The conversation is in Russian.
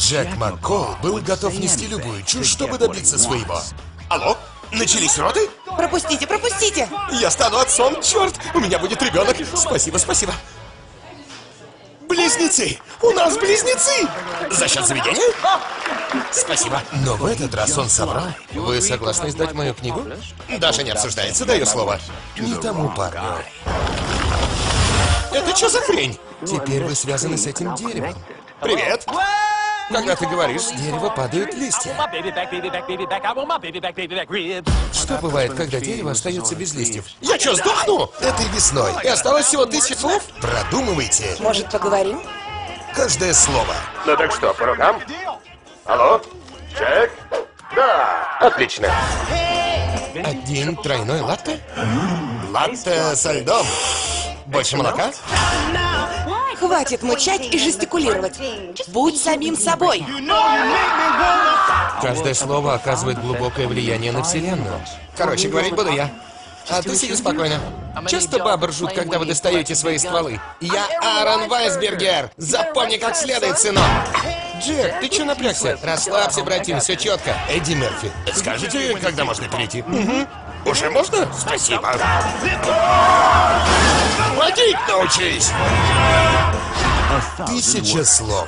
Джек МакКол был готов нести любую чушь, чтобы добиться своего. Алло? Начались роды? Пропустите, пропустите! Я стану отцом, черт! У меня будет ребенок! Спасибо, спасибо! Близнецы! У нас близнецы! За счет заведения? Спасибо. Но в этот раз он соврал. Вы согласны издать мою книгу? Даже не обсуждается, даю слово. Не тому парню. Это что за хрень? Теперь вы связаны с этим деревом. Привет! Когда ты говоришь, с дерева падают листья. Что бывает, когда дерево остается без листьев? Я что, сдохну? Этой весной. И осталось всего 1000 слов? Продумывайте. Может, поговорим? Каждое слово. Ну так что, по рукам? Алло? Джек? Да, отлично. Один тройной латте? Латте со льдом. Больше молока? Хватит мычать и жестикулировать. Будь самим собой. Каждое слово оказывает глубокое влияние на Вселенную. Короче, говорить буду я. А ты сиди спокойно. Часто бабы ржут, когда вы достаете свои стволы. Я Аарон Вайсбергер. Запомни как следует, сынок. Джек, ты чё напрягся? Расслабься, братин, все четко. Эдди Мерфи, скажите, когда можно перейти? Угу. Уже можно? Спасибо. Водить научись. 1000 слов.